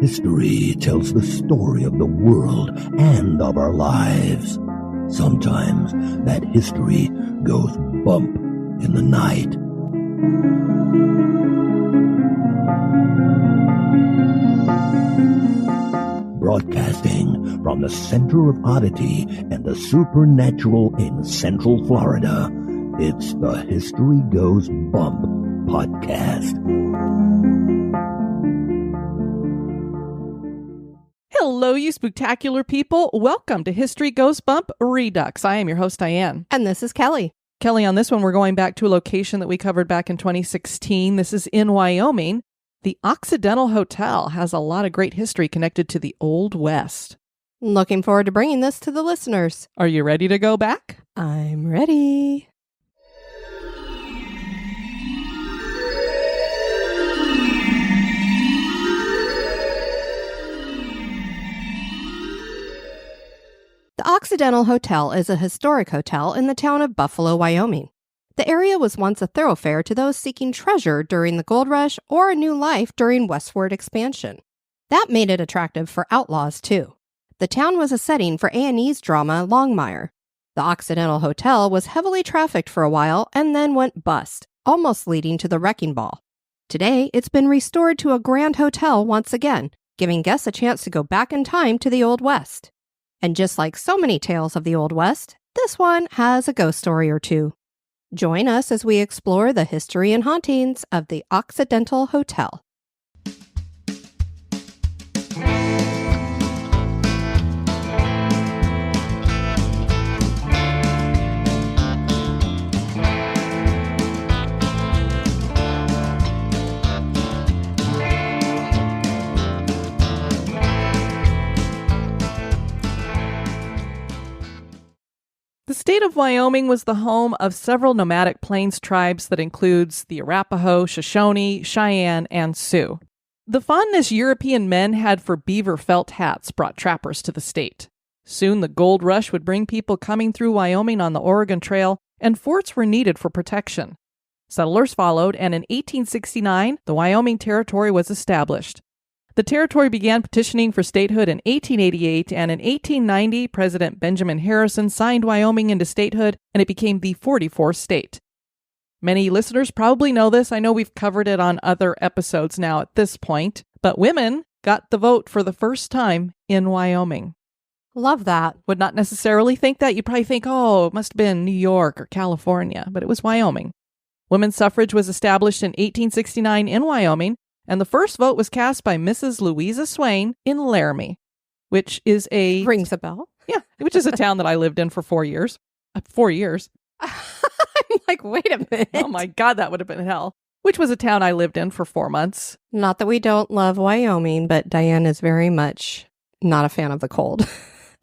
History tells the story of the world and of our lives. Sometimes that history goes bump in the night. Broadcasting from the center of oddity and the supernatural in Central Florida, it's the History Goes Bump podcast. Hello, you spooktacular people. Welcome to History Goes Bump Redux. I am your host, Diane. And this is Kelly. Kelly, on this one, we're going back to a location that we covered back in 2016. This is in Wyoming. The Occidental Hotel has a lot of great history connected to the Old West. Looking forward to bringing this to the listeners. Are you ready to go back? I'm ready. The Occidental Hotel is a historic hotel in the town of Buffalo, Wyoming. The area was once a thoroughfare to those seeking treasure during the gold rush or a new life during Westward Expansion. That made it attractive for outlaws, too. The town was a setting for A&E's drama Longmire. The Occidental Hotel was heavily trafficked for a while and then went bust, almost leading to the wrecking ball. Today, it's been restored to a grand hotel once again, giving guests a chance to go back in time to the Old West. And just like so many tales of the Old West, this one has a ghost story or two. Join us as we explore the history and hauntings of the Occidental Hotel. The state of Wyoming was the home of several nomadic plains tribes that includes the Arapaho, Shoshone, Cheyenne, and Sioux. The fondness European men had for beaver felt hats brought trappers to the state. Soon the gold rush would bring people coming through Wyoming on the Oregon Trail, and forts were needed for protection. Settlers followed, and in 1869, the Wyoming Territory was established. The territory began petitioning for statehood in 1888, and in 1890, President Benjamin Harrison signed Wyoming into statehood, and it became the 44th state. Many listeners probably know this. I know we've covered it on other episodes now at this point, but women got the vote for the first time in Wyoming. Love that. Would not necessarily think that. You'd probably think, oh, it must have been New York or California, but it was Wyoming. Women's suffrage was established in 1869 in Wyoming, and the first vote was cast by Mrs. Louisa Swain in Laramie, which is a... Rings a bell. Yeah, which is a town that I lived in for 4 years. 4 years. I'm like, wait a minute. Oh my God, that would have been hell. Which was a town I lived in for 4 months. Not that we don't love Wyoming, but Diane is very much not a fan of the cold.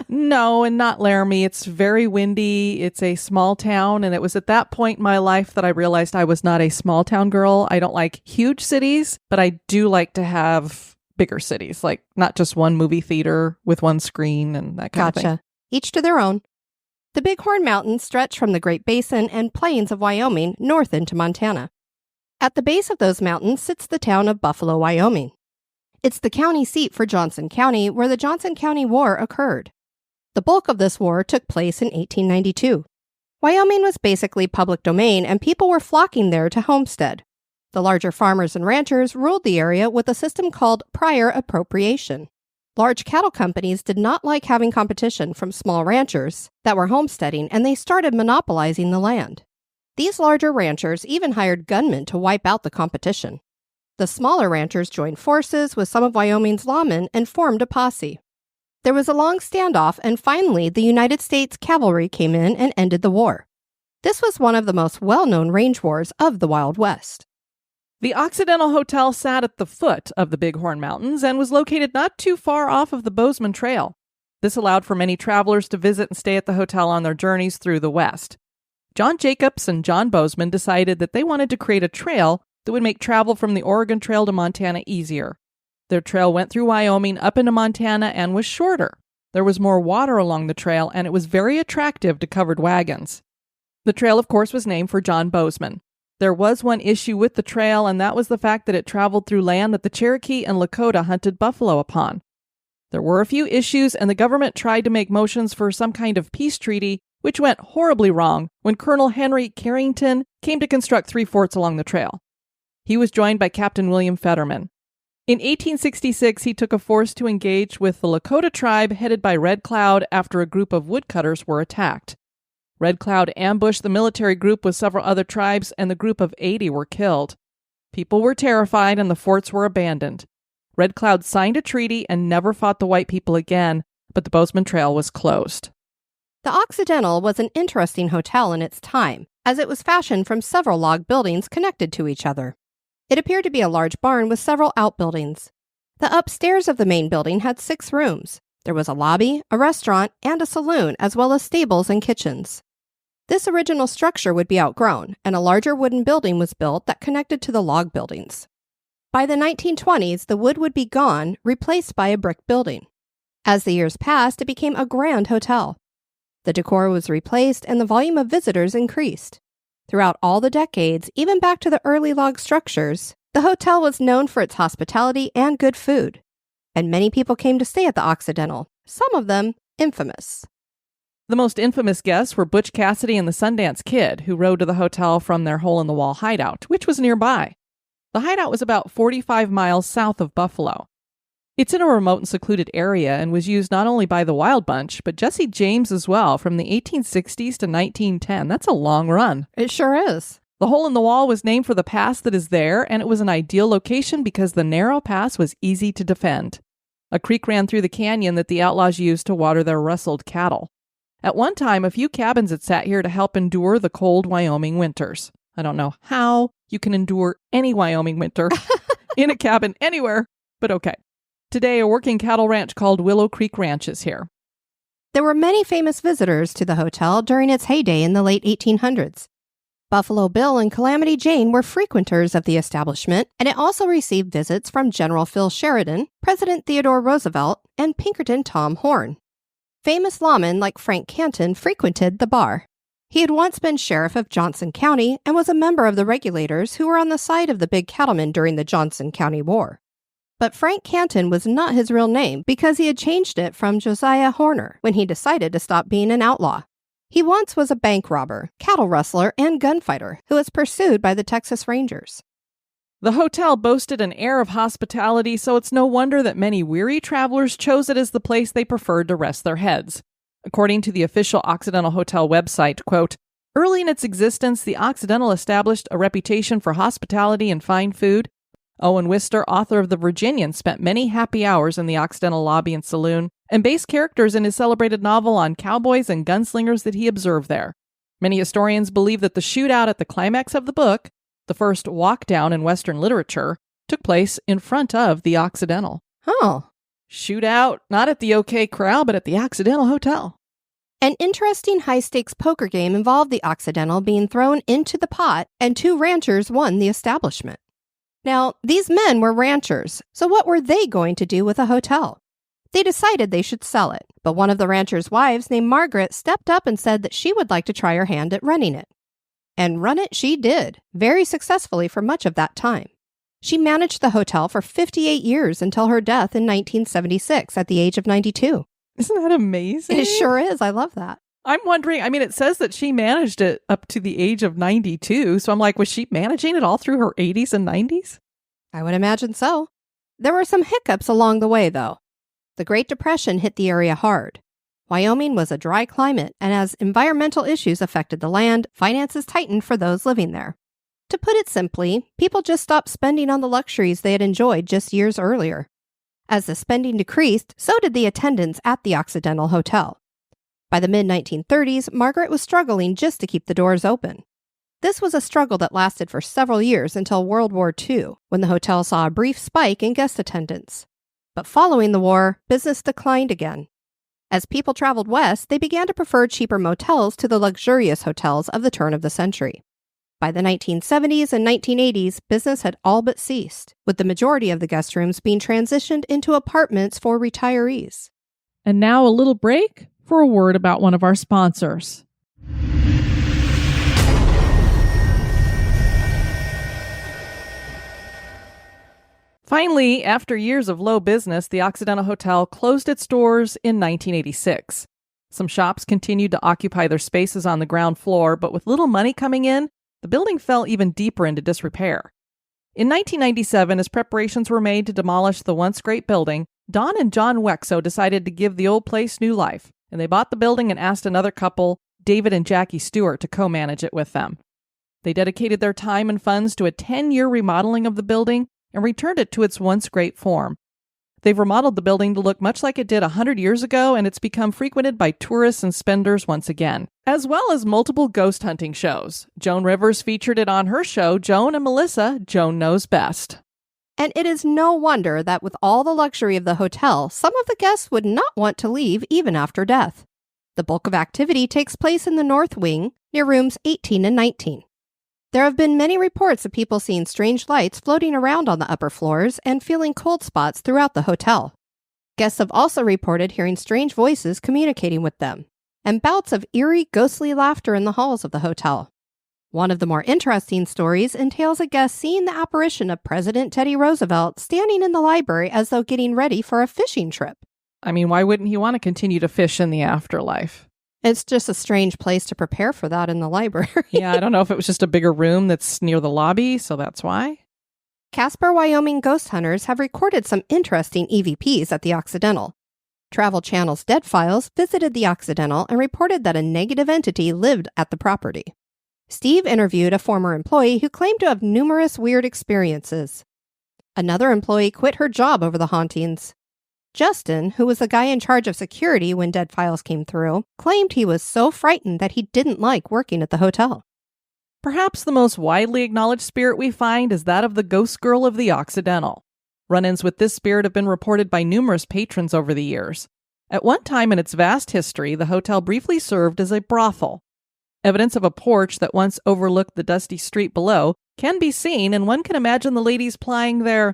No, and not Laramie. It's very windy. It's a small town. And it was at that point in my life that I realized I was not a small town girl. I don't like huge cities, but I do like to have bigger cities, like not just one movie theater with one screen and that kind of thing. Gotcha. Each to their own. The Bighorn Mountains stretch from the Great Basin and plains of Wyoming north into Montana. At the base of those mountains sits the town of Buffalo, Wyoming. It's the county seat for Johnson County, where the Johnson County War occurred. The bulk of this war took place in 1892. Wyoming was basically public domain, and people were flocking there to homestead. The larger farmers and ranchers ruled the area with a system called prior appropriation. Large cattle companies did not like having competition from small ranchers that were homesteading, and they started monopolizing the land. These larger ranchers even hired gunmen to wipe out the competition. The smaller ranchers joined forces with some of Wyoming's lawmen and formed a posse. There was a long standoff, and finally the United States cavalry came in and ended the war. This was one of the most well-known range wars of the Wild West. The Occidental Hotel sat at the foot of the Bighorn Mountains and was located not too far off of the Bozeman Trail. This allowed for many travelers to visit and stay at the hotel on their journeys through the West. John Jacobs and John Bozeman decided that they wanted to create a trail that would make travel from the Oregon Trail to Montana easier. Their trail went through Wyoming up into Montana and was shorter. There was more water along the trail, and it was very attractive to covered wagons. The trail, of course, was named for John Bozeman. There was one issue with the trail, and that was the fact that it traveled through land that the Cherokee and Lakota hunted buffalo upon. There were a few issues, and the government tried to make motions for some kind of peace treaty, which went horribly wrong when Colonel Henry Carrington came to construct 3 forts along the trail. He was joined by Captain William Fetterman. In 1866, he took a force to engage with the Lakota tribe headed by Red Cloud after a group of woodcutters were attacked. Red Cloud ambushed the military group with several other tribes, and the group of 80 were killed. People were terrified, and the forts were abandoned. Red Cloud signed a treaty and never fought the white people again, but the Bozeman Trail was closed. The Occidental was an interesting hotel in its time, as it was fashioned from several log buildings connected to each other. It appeared to be a large barn with several outbuildings. The upstairs of the main building had 6 rooms. There was a lobby, a restaurant, and a saloon, as well as stables and kitchens. This original structure would be outgrown, and a larger wooden building was built that connected to the log buildings. By the 1920s, the wood would be gone, replaced by a brick building. As the years passed, it became a grand hotel. The decor was replaced, and the volume of visitors increased. Throughout all the decades, even back to the early log structures, the hotel was known for its hospitality and good food. And many people came to stay at the Occidental, some of them infamous. The most infamous guests were Butch Cassidy and the Sundance Kid, who rode to the hotel from their hole-in-the-wall hideout, which was nearby. The hideout was about 45 miles south of Buffalo. It's in a remote and secluded area and was used not only by the Wild Bunch, but Jesse James as well, from the 1860s to 1910. That's a long run. It sure is. The hole in the wall was named for the pass that is there, and it was an ideal location because the narrow pass was easy to defend. A creek ran through the canyon that the outlaws used to water their rustled cattle. At one time, a few cabins had sat here to help endure the cold Wyoming winters. I don't know how you can endure any Wyoming winter in a cabin anywhere, but okay. Today, a working cattle ranch called Willow Creek Ranch is here. There were many famous visitors to the hotel during its heyday in the late 1800s. Buffalo Bill and Calamity Jane were frequenters of the establishment, and it also received visits from General Phil Sheridan, President Theodore Roosevelt, and Pinkerton Tom Horn. Famous lawmen like Frank Canton frequented the bar. He had once been sheriff of Johnson County and was a member of the regulators who were on the side of the big cattlemen during the Johnson County War. But Frank Canton was not his real name because he had changed it from Josiah Horner when he decided to stop being an outlaw. He once was a bank robber, cattle rustler, and gunfighter who was pursued by the Texas Rangers. The hotel boasted an air of hospitality, so it's no wonder that many weary travelers chose it as the place they preferred to rest their heads. According to the official Occidental Hotel website, quote, "Early in its existence, the Occidental established a reputation for hospitality and fine food. Owen Wister, author of The Virginian, spent many happy hours in the Occidental lobby and saloon, and based characters in his celebrated novel on cowboys and gunslingers that he observed there. Many historians believe that the shootout at the climax of the book, the first walk-down in Western literature, took place in front of the Occidental." Oh. Shootout, not at the OK Corral, but at the Occidental Hotel. An interesting high-stakes poker game involved the Occidental being thrown into the pot, and 2 ranchers won the establishment. Now, these men were ranchers, so what were they going to do with a hotel? They decided they should sell it, but one of the ranchers' wives named Margaret stepped up and said that she would like to try her hand at running it. And run it she did, very successfully for much of that time. She managed the hotel for 58 years until her death in 1976 at the age of 92. Isn't that amazing? It sure is. I love that. I'm wondering, it says that she managed it up to the age of 92. So I'm like, was she managing it all through her 80s and 90s? I would imagine so. There were some hiccups along the way, though. The Great Depression hit the area hard. Wyoming was a dry climate, and as environmental issues affected the land, finances tightened for those living there. To put it simply, people just stopped spending on the luxuries they had enjoyed just years earlier. As the spending decreased, so did the attendance at the Occidental Hotel. By the mid-1930s, Margaret was struggling just to keep the doors open. This was a struggle that lasted for several years until World War II, when the hotel saw a brief spike in guest attendance. But following the war, business declined again. As people traveled west, they began to prefer cheaper motels to the luxurious hotels of the turn of the century. By the 1970s and 1980s, business had all but ceased, with the majority of the guest rooms being transitioned into apartments for retirees. And now a little break for a word about one of our sponsors. Finally, after years of low business, the Occidental Hotel closed its doors in 1986. Some shops continued to occupy their spaces on the ground floor, but with little money coming in, the building fell even deeper into disrepair. In 1997, as preparations were made to demolish the once great building, Don and John Wexo decided to give the old place new life, and they bought the building and asked another couple, David and Jackie Stewart, to co-manage it with them. They dedicated their time and funds to a 10-year remodeling of the building and returned it to its once great form. They've remodeled the building to look much like it did 100 years ago, and it's become frequented by tourists and spenders once again, as well as multiple ghost hunting shows. Joan Rivers featured it on her show, Joan and Melissa, Joan Knows Best. And it is no wonder that with all the luxury of the hotel, some of the guests would not want to leave even after death. The bulk of activity takes place in the north wing, near rooms 18 and 19. There have been many reports of people seeing strange lights floating around on the upper floors and feeling cold spots throughout the hotel. Guests have also reported hearing strange voices communicating with them, and bouts of eerie, ghostly laughter in the halls of the hotel. One of the more interesting stories entails a guest seeing the apparition of President Teddy Roosevelt standing in the library as though getting ready for a fishing trip. I mean, why wouldn't he want to continue to fish in the afterlife? It's just a strange place to prepare for that in the library. Yeah, I don't know if it was just a bigger room that's near the lobby, so that's why. Casper, Wyoming ghost hunters have recorded some interesting EVPs at the Occidental. Travel Channel's Dead Files visited the Occidental and reported that a negative entity lived at the property. Steve interviewed a former employee who claimed to have numerous weird experiences. Another employee quit her job over the hauntings. Justin, who was the guy in charge of security when Dead Files came through, claimed he was so frightened that he didn't like working at the hotel. Perhaps the most widely acknowledged spirit we find is that of the ghost girl of the Occidental. Run-ins with this spirit have been reported by numerous patrons over the years. At one time in its vast history, the hotel briefly served as a brothel. Evidence of a porch that once overlooked the dusty street below can be seen, and one can imagine the ladies plying their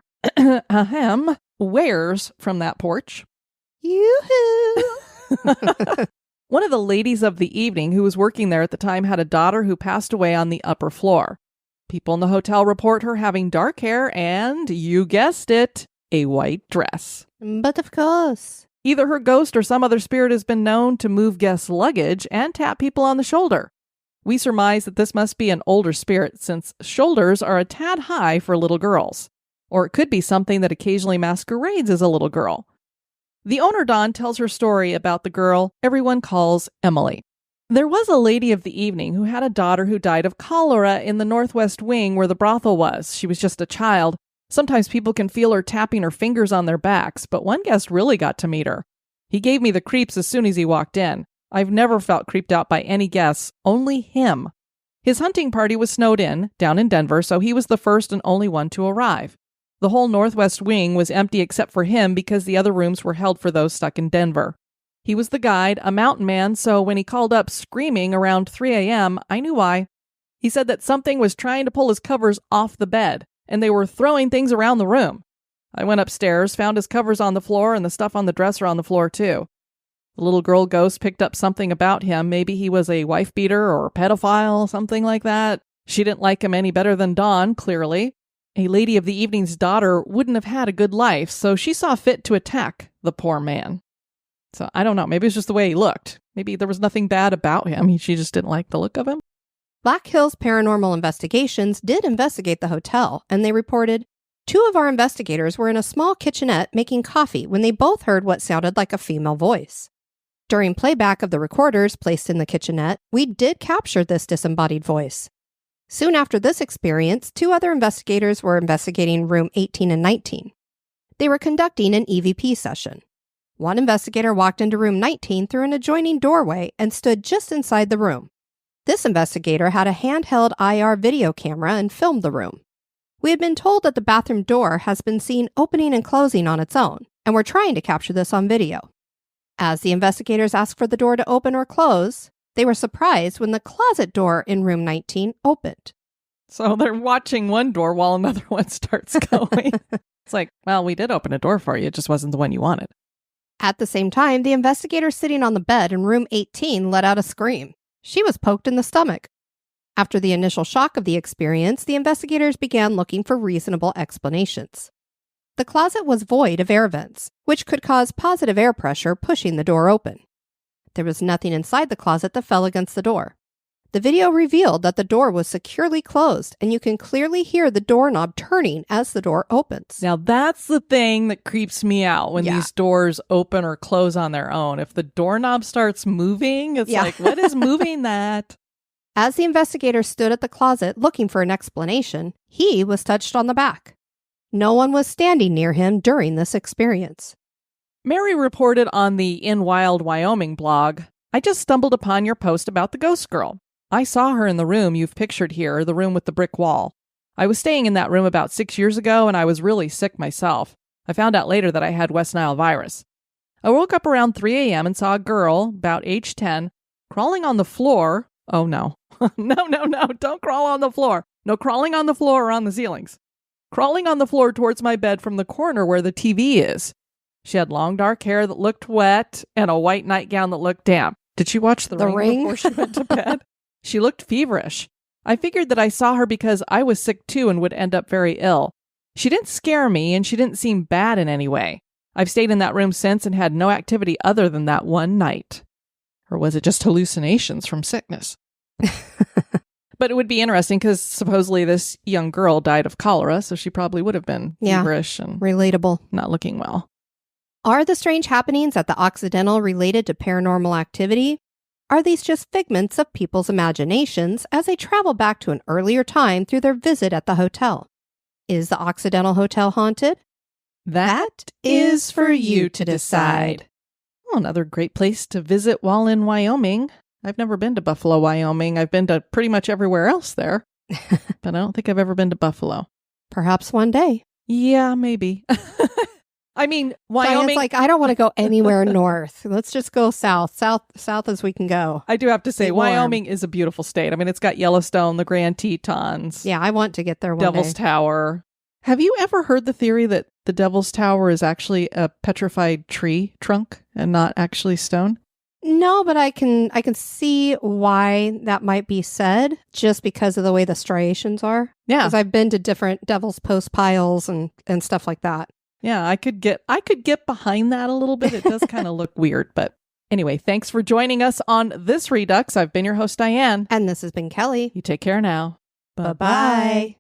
wares from that porch. Yoo-hoo! One of the ladies of the evening who was working there at the time had a daughter who passed away on the upper floor. People in the hotel report her having dark hair and, you guessed it, a white dress. But of course. Either her ghost or some other spirit has been known to move guests' luggage and tap people on the shoulder. We surmise that this must be an older spirit, since shoulders are a tad high for little girls. Or it could be something that occasionally masquerades as a little girl. The owner, Dawn, tells her story about the girl everyone calls Emily. There was a lady of the evening who had a daughter who died of cholera in the northwest wing where the brothel was. She was just a child. Sometimes people can feel her tapping her fingers on their backs, but one guest really got to meet her. He gave me the creeps as soon as he walked in. I've never felt creeped out by any guests, only him. His hunting party was snowed in, down in Denver, so he was the first and only one to arrive. The whole northwest wing was empty except for him because the other rooms were held for those stuck in Denver. He was the guide, a mountain man, so when he called up screaming around 3 a.m., I knew why. He said that something was trying to pull his covers off the bed, and they were throwing things around the room. I went upstairs, found his covers on the floor, and the stuff on the dresser on the floor, too. The little girl ghost picked up something about him. Maybe he was a wife-beater or a pedophile, something like that. She didn't like him any better than Dawn, clearly. A lady of the evening's daughter wouldn't have had a good life, so she saw fit to attack the poor man. So I don't know, maybe it's just the way he looked. Maybe there was nothing bad about him. She just didn't like the look of him. Black Hills Paranormal Investigations did investigate the hotel, and they reported, 2 of our investigators were in a small kitchenette making coffee when they both heard what sounded like a female voice. During playback of the recorders placed in the kitchenette, we did capture this disembodied voice. Soon after this experience, 2 other investigators were investigating room 18 and 19. They were conducting an EVP session. One investigator walked into room 19 through an adjoining doorway and stood just inside the room. This investigator had a handheld IR video camera and filmed the room. We had been told that the bathroom door has been seen opening and closing on its own, and we're trying to capture this on video. As the investigators asked for the door to open or close, they were surprised when the closet door in room 19 opened. So they're watching one door while another one starts going. It's like, well, we did open a door for you. It just wasn't the one you wanted. At the same time, the investigator sitting on the bed in room 18 let out a scream. She was poked in the stomach. After the initial shock of the experience, the investigators began looking for reasonable explanations. The closet was void of air vents, which could cause positive air pressure pushing the door open. There was nothing inside the closet that fell against the door. The video revealed that the door was securely closed, and you can clearly hear the doorknob turning as the door opens. Now, that's the thing that creeps me out when these doors open or close on their own. If the doorknob starts moving, it's like, what is moving that? As the investigator stood at the closet looking for an explanation, he was touched on the back. No one was standing near him during this experience. Mary reported on the In Wild, Wyoming blog, I just stumbled upon your post about the ghost girl. I saw her in the room you've pictured here, the room with the brick wall. I was staying in that room about 6 years ago, and I was really sick myself. I found out later that I had West Nile virus. I woke up around 3 a.m. and saw a girl, about age 10, crawling on the floor. Oh, no. No, don't crawl on the floor. No crawling on the floor or on the ceilings. Crawling on the floor towards my bed from the corner where the TV is. She had long dark hair that looked wet and a white nightgown that looked damp. Did she watch The Ring before she went to bed? She looked feverish. I figured that I saw her because I was sick too and would end up very ill. She didn't scare me and she didn't seem bad in any way. I've stayed in that room since and had no activity other than that one night. Or was it just hallucinations from sickness? But it would be interesting because supposedly this young girl died of cholera, so she probably would have been feverish and relatable, not looking well. Are the strange happenings at the Occidental related to paranormal activity? Are these just figments of people's imaginations as they travel back to an earlier time through their visit at the hotel? Is the Occidental Hotel haunted? That is for you to decide. Well, another great place to visit while in Wyoming. I've never been to Buffalo, Wyoming. I've been to pretty much everywhere else there, but I don't think I've ever been to Buffalo. Perhaps one day. Yeah, maybe. I mean, Wyoming. It's like, I don't want to go anywhere north. Let's just go south as we can go. I do have to say, Wyoming is a beautiful state. I mean, it's got Yellowstone, the Grand Tetons. Yeah, I want to get there one day. Devil's Tower. Have you ever heard the theory that the Devil's Tower is actually a petrified tree trunk and not actually stone? No, but I can see why that might be said just because of the way the striations are. Yeah. Because I've been to different Devil's Post piles and stuff like that. Yeah, I could get behind that a little bit. It does kind of look weird, but anyway, thanks for joining us on this Redux. I've been your host, Diane. And this has been Kelly. You take care now. Bye-bye.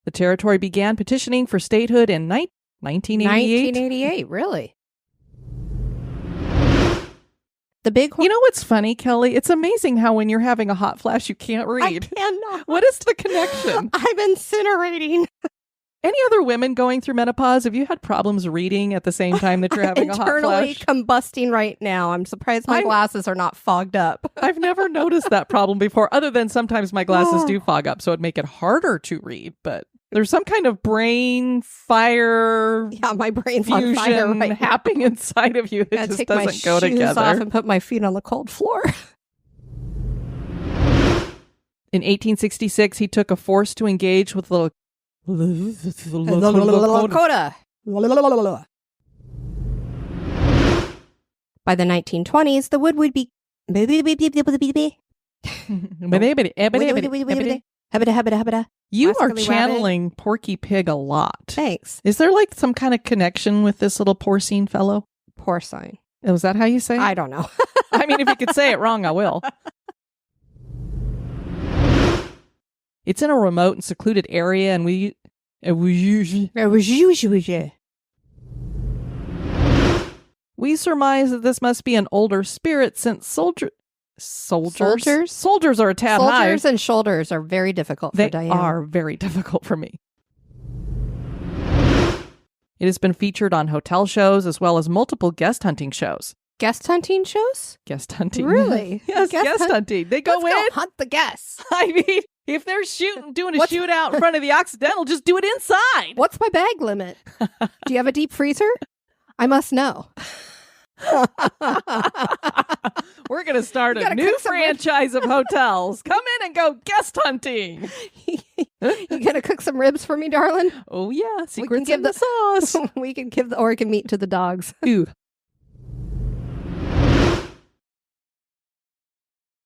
The territory began petitioning for statehood in 1988. 1988, really? The big You know what's funny, Kelly? It's amazing how when you're having a hot flash, you can't read. I cannot. What is the connection? I'm incinerating. Any other women going through menopause? Have you had problems reading at the same time that you're having a hot internally flash? combusting right now. I'm surprised my glasses are not fogged up. I've never noticed that problem before, other than sometimes my glasses do fog up, so it'd make it harder to read. But there's some kind of brain fire. Yeah, my brain's on fire right happening inside of you that just doesn't go together. Take my shoes off and put my feet on the cold floor. In 1866, he took a force to engage with the Lakota. By the 1920s, the wood would be... You are channeling Porky Pig a lot. Thanks. Is there like some kind of connection with this little porcine fellow? Porcine. Oh, is that how you say it? I don't know. I mean, if you could say it wrong, I will. It's in a remote and secluded area, and we It was usually. We surmise that this must be an older spirit since soldiers are a tad high. Soldiers and shoulders are very difficult for Diane. They are very difficult for me. It has been featured on hotel shows as well as multiple guest hunting shows. Guest hunting shows? Guest hunting. Really? Yes, guest hunting. They go Let's go hunt the guests. I mean, if they're doing a shootout in front of the Occidental, just do it inside. What's my bag limit? Do you have a deep freezer? I must know. We're going to start a new franchise of hotels. Come in and go guest hunting. You going to cook some ribs for me, darling? Oh, yeah. Secrets in the sauce. We can give the Oregon meat to the dogs. Ooh,